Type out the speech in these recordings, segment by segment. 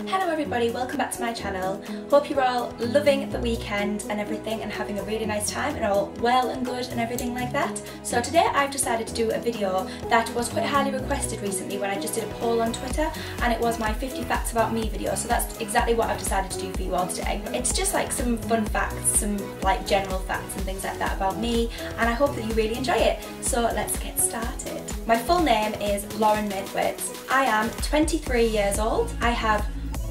Hello everybody, welcome back to my channel. Hope you're all loving the weekend and everything and having a really nice time and all well and good and everything like that. So today I've decided to do a video that was quite highly requested recently when I just did a poll on Twitter, and it was my 50 facts about me video. So that's exactly what I've decided to do for you all today. It's just like some fun facts, some like general facts and things like that about me, and I hope that you really enjoy it. So let's get started. My full name is Lauren Lovess. I am 23 years old. I have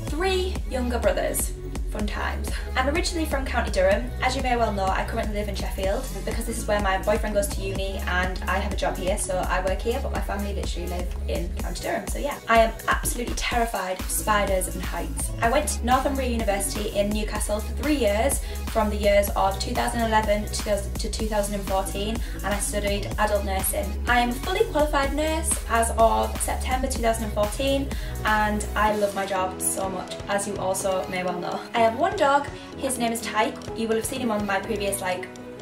3 younger brothers. Fun times. I'm originally from County Durham. As you may well know, I currently live in Sheffield because this is where my boyfriend goes to uni and I have a job here, so I work here, but my family literally live in County Durham, so yeah. I am absolutely terrified of spiders and heights. I went to Northumbria University in Newcastle for 3 years, from the years of 2011 to 2014, and I studied adult nursing. I am a fully qualified nurse as of September 2014, and I love my job so much, as you also may well know. I have one dog. His name is Tyke. You will have seen him on my previous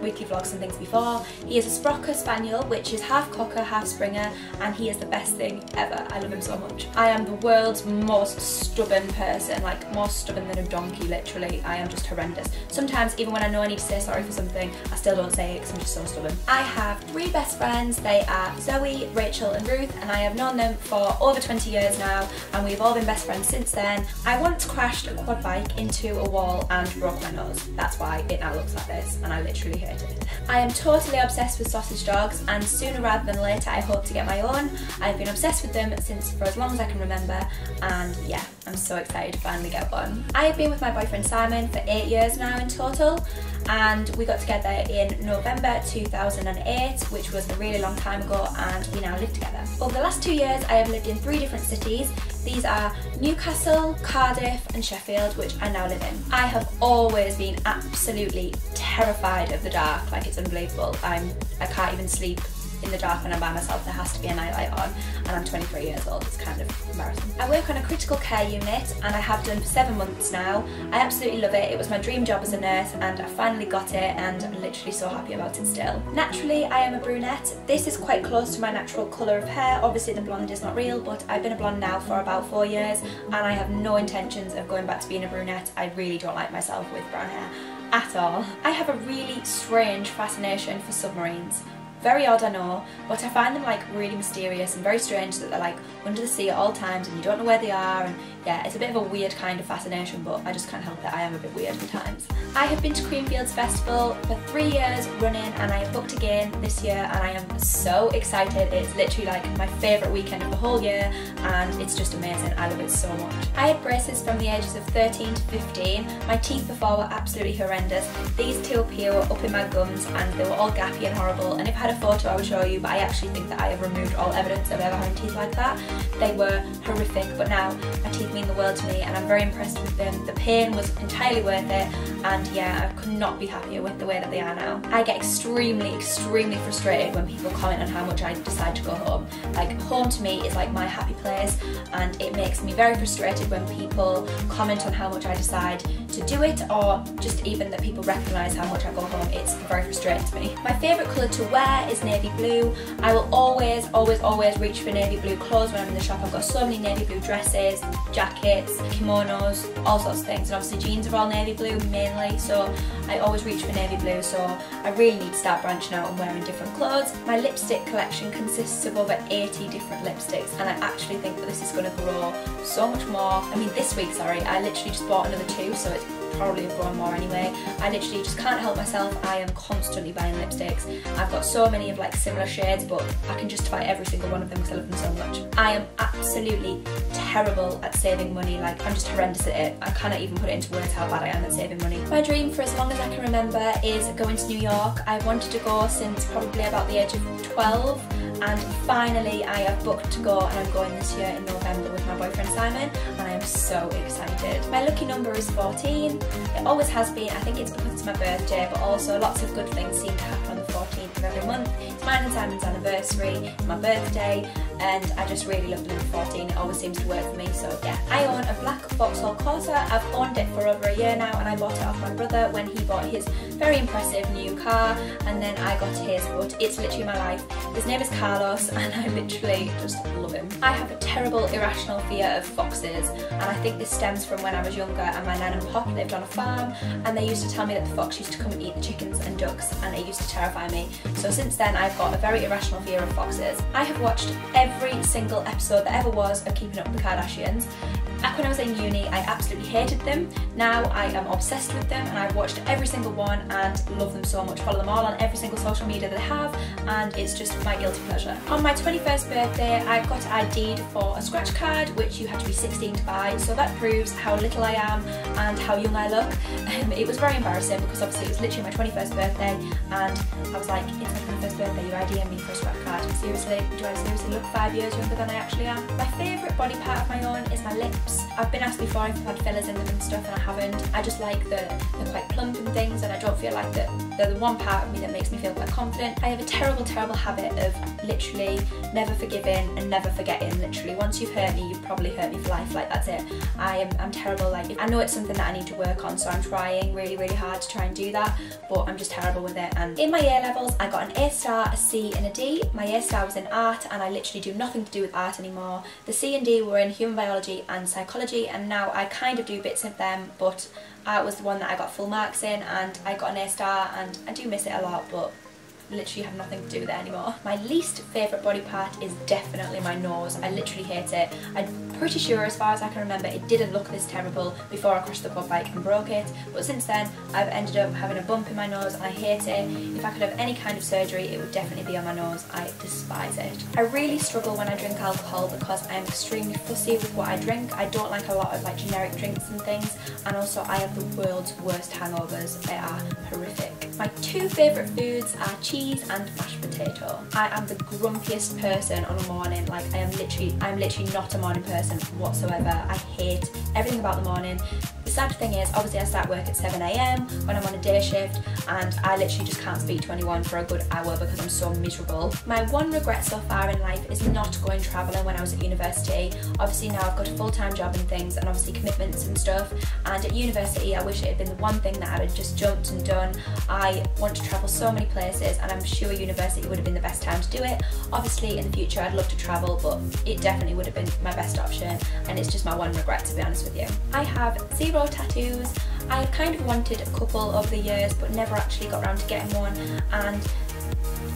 weekly vlogs and things before. He is a Sprocker Spaniel, which is half Cocker, half Springer, and he is the best thing ever. I love him so much. I am the world's most stubborn person, like more stubborn than a donkey, literally. I am just horrendous. Sometimes even when I know I need to say sorry for something, I still don't say it because I'm just so stubborn. I have 3 best friends. They are Zoe, Rachel and Ruth, and I have known them for over 20 years now, and we've all been best friends since then. I once crashed a quad bike into a wall and broke my nose. That's why it now looks like this, and I literally hate it. I am totally obsessed with sausage dogs, and sooner rather than later I hope to get my own. I've been obsessed with them for as long as I can remember, and yeah, I'm so excited to finally get one. I have been with my boyfriend Simon for 8 years now in total, and we got together in November 2008, which was a really long time ago, and we now live together. Over the last 2 years I have lived in 3 different cities. These are Newcastle, Cardiff and Sheffield, which I now live in. I have always been absolutely terrified of the dark, like it's unbelievable. I can't even sleep in the dark when I'm by myself. There has to be a nightlight on, and I'm 23 years old. It's kind of embarrassing. I work on a critical care unit, and I have done for 7 months now. I absolutely love it. It was my dream job as a nurse, and I finally got it, and I'm literally so happy about it still. Naturally, I am a brunette. This is quite close to my natural colour of hair. Obviously the blonde is not real, but I've been a blonde now for about 4 years, and I have no intentions of going back to being a brunette. I really don't like myself with brown hair at all. I have a really strange fascination for submarines. Very odd, I know, but I find them like really mysterious and very strange, that they're like under the sea at all times and you don't know where they are, and yeah, it's a bit of a weird kind of fascination, but I just can't help it. I am a bit weird at times. I have been to Creamfields Festival for 3 years running, and I have booked again this year, and I am so excited. It's literally like my favourite weekend of the whole year, and it's just amazing. I love it so much. I had braces from the ages of 13 to 15. My teeth before were absolutely horrendous. These 2 up here were up in my gums, and they were all gappy and horrible, and if I had a photo I would show you, but I actually think that I have removed all evidence of ever having teeth like that. They were horrific, but now my teeth mean the world to me, and I'm very impressed with them. The pain was entirely worth it, and yeah, I could not be happier with the way that they are now. I get extremely frustrated when people comment on how much I decide to go home. Like, home to me is like my happy place, and it makes me very frustrated when people comment on how much I decide to do it, or just even that people recognise how much I go home. It's very frustrating to me. My favourite colour to wear is navy blue. I will always reach for navy blue clothes when I'm in the shop. I've got so many navy blue dresses, jackets, kimonos, all sorts of things, and obviously jeans are all navy blue mainly, so I always reach for navy blue, so I really need to start branching out and wearing different clothes. My lipstick collection consists of over 80 different lipsticks, and I actually think that this is going to grow so much more. I mean, this week, sorry, I literally just bought another 2, so it's probably have grown more anyway. I literally just can't help myself. I am constantly buying lipsticks. I've got so many of like similar shades, but I can justify every single one of them because I love them so much. I am absolutely terrible at saving money. Like, I'm just horrendous at it. I cannot even put it into words how bad I am at saving money. My dream for as long as I can remember is going to New York. I've wanted to go since probably about the age of 12. And finally I have booked to go, and I'm going this year in November with my boyfriend Simon, and I am so excited. My lucky number is 14. It always has been. I think it's because it's my birthday, but also lots of good things seem to happen on the 14th of every month. It's mine and Simon's anniversary, it's my birthday, and I just really love the number 14. It always seems to work for me, so yeah. I own a black Vauxhall Corsa. I've owned it for over a year now, and I bought it off my brother when he bought his very impressive new car, and then I got his, but it's literally my life. His name is Carlos, and I literally just love him. I have a terrible irrational fear of foxes, and I think this stems from when I was younger and my nan and pop lived on a farm, and they used to tell me that the fox used to come and eat the chickens and ducks, and it used to terrify me. So since then I've got a very irrational fear of foxes. I have watched every single episode that ever was of Keeping Up with the Kardashians. Back when I was in uni, I absolutely hated them. Now I am obsessed with them, and I've watched every single one and love them so much. Follow them all on every single social media that they have, and it's just my guilty pleasure. On my 21st birthday, I got ID'd for a scratch card, which you had to be 16 to buy, so that proves how little I am and how young I look. It was very embarrassing because obviously it was literally my 21st birthday, and I was like, it's my 21st birthday, you're IDing me for a scratch card. Seriously, do I seriously look 5 years younger than I actually am? My favourite body part of my own is my lips. I've been asked before if I've had fillers in them and stuff, and I haven't. I just like they're quite plump and things, and I don't feel like they're the one part of me that makes me feel quite confident. I have a terrible habit of literally never forgiving and never forgetting. Literally, once you've hurt me, you've probably hurt me for life. Like, that's it. I'm terrible. Like, I know it's something that I need to work on, so I'm trying really, really hard to try and do that, but I'm just terrible with it. And in my A levels, I got an A star, a C and a D. My A star was in art, and I literally do nothing to do with art anymore. The C and D were in human biology and psychology, and now I kind of do bits of them, but art was the one that I got full marks in, and I got an A star, and I do miss it a lot, but literally have nothing to do with it anymore. My least favourite body part is definitely my nose. I literally hate it. I'm pretty sure, as far as I can remember, it didn't look this terrible before I crashed the quad bike and broke it, but since then I've ended up having a bump in my nose, and I hate it. If I could have any kind of surgery, it would definitely be on my nose. I despise it. I really struggle when I drink alcohol because I'm extremely fussy with what I drink. I don't like a lot of like generic drinks and things, and also I have the world's worst hangovers. They are horrific. My two favourite foods are cheese and mashed potato. I am the grumpiest person on a morning. Like, I'm literally not a morning person whatsoever. I hate everything about the morning. The sad thing is, obviously I start work at 7 AM when I'm on a day shift, and I literally just can't speak to anyone for a good hour because I'm so miserable. My one regret so far in life is not going travelling when I was at university. Obviously now I've got a full-time job and things, and obviously commitments and stuff, and at university I wish it had been the one thing that I had just jumped and done. I want to travel so many places, and I'm sure university would have been the best time to do it. Obviously in the future I'd love to travel, but it definitely would have been my best option, and it's just my one regret, to be honest with you. I have 0 tattoos. I kind of wanted a couple over the years, but never actually got around to getting one, and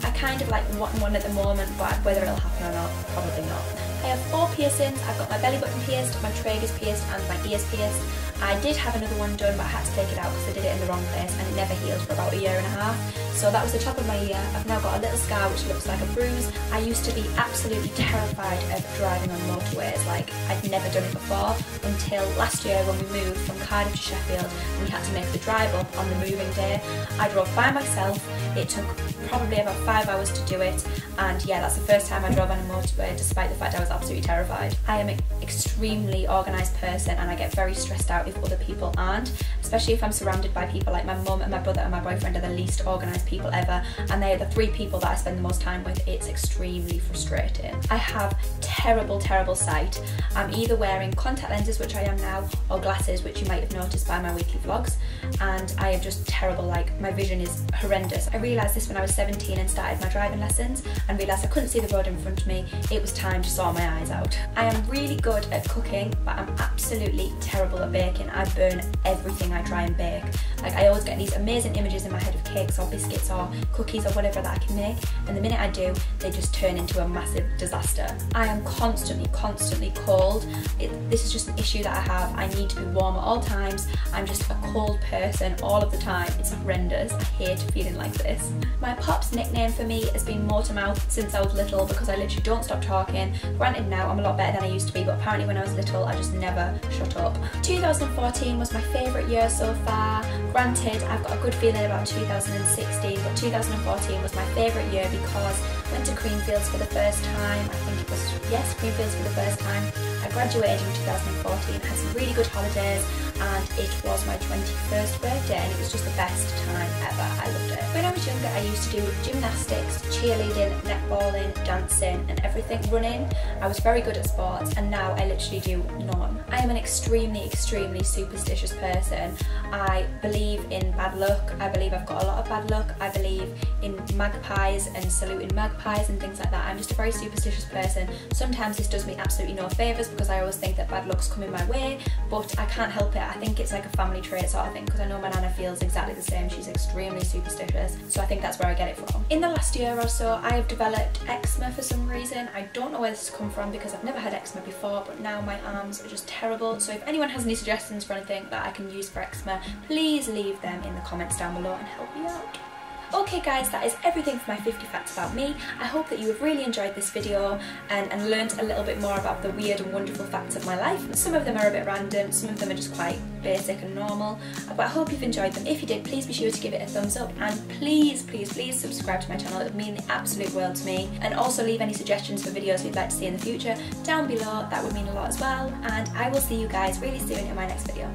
I kind of like want one at the moment, but whether it'll happen or not, probably not. I have 4 piercings. I've got my belly button pierced, my tragus pierced, and my ears pierced. I did have another one done, but I had to take it out because I did it in the wrong place, and it never healed for about a year and a half. So that was the top of my ear. I've now got a little scar which looks like a bruise. I used to be absolutely terrified of driving on motorways. Like, I'd never done it before until last year when we moved from Cardiff to Sheffield, and we had to make the drive up on the moving day. I drove by myself. It took probably about 5 hours to do it, and yeah, that's the first time I drove on a motorway, despite the fact I was absolutely terrified. I am an extremely organised person, and I get very stressed out if other people aren't, especially if I'm surrounded by people. Like, my mum and my brother and my boyfriend are the least organised people ever, and they are the 3 people that I spend the most time with. It's extremely frustrating. I have terrible sight. I'm either wearing contact lenses, which I am now, or glasses, which you might have noticed by my weekly vlogs, and I am just terrible. Like, my vision is horrendous. I realised this when I was 17 and started my driving lessons, and realised I couldn't see the road in front of me. It was time to sort my eyes out. I am really good at cooking, but I'm absolutely terrible at baking. I burn everything I try and bake. Like, I always get these amazing images in my head of cakes or biscuits or cookies or whatever that I can make, and the minute I do, they just turn into a massive disaster. I am constantly cold. This is just an issue that I have. I need to be warm at all times. I'm just a cold person all of the time. It's horrendous. I hate feeling like this. My pop's nickname for me has been Motormouth since I was little, because I literally don't stop talking. Granted, now I'm a lot better than I used to be, but apparently when I was little I just never shut up. 2014 was my favourite year so far. Granted, I've got a good feeling about 2016, but 2014 was my favourite year because I went to Creamfields for the first time. I think it was yes, Greenfields for the first time. I graduated in 2014, had some really good holidays, and it was my 21st birthday, and it was just the best time ever. I loved it. When I was younger, I used to do gymnastics, cheerleading, netballing, dancing and everything, running. I was very good at sports, and now I literally do none. I am an extremely superstitious person. I believe in bad luck. I believe I've got a lot of bad luck. I believe in magpies and saluting magpies and things like that. I'm just a very superstitious person. Sometimes this does me absolutely no favours because I always think that bad luck's coming my way, but I can't help it. I think it's like a family trait sort of thing, because I know my nana feels exactly the same. She's extremely superstitious, so I think that's where I get it from. In the last year or so, I have developed eczema for some reason. I don't know where this has come from because I've never had eczema before, but now my arms are just terrible. So if anyone has any suggestions for anything that I can use for eczema, please leave them in the comments down below and help me out. Okay guys, that is everything for my 50 facts about me. I hope that you have really enjoyed this video and learnt a little bit more about the weird and wonderful facts of my life. Some of them are a bit random, some of them are just quite basic and normal, but I hope you've enjoyed them. If you did, please be sure to give it a thumbs up, and please subscribe to my channel. It would mean the absolute world to me. And also leave any suggestions for videos you'd like to see in the future down below. That would mean a lot as well, and I will see you guys really soon in my next video.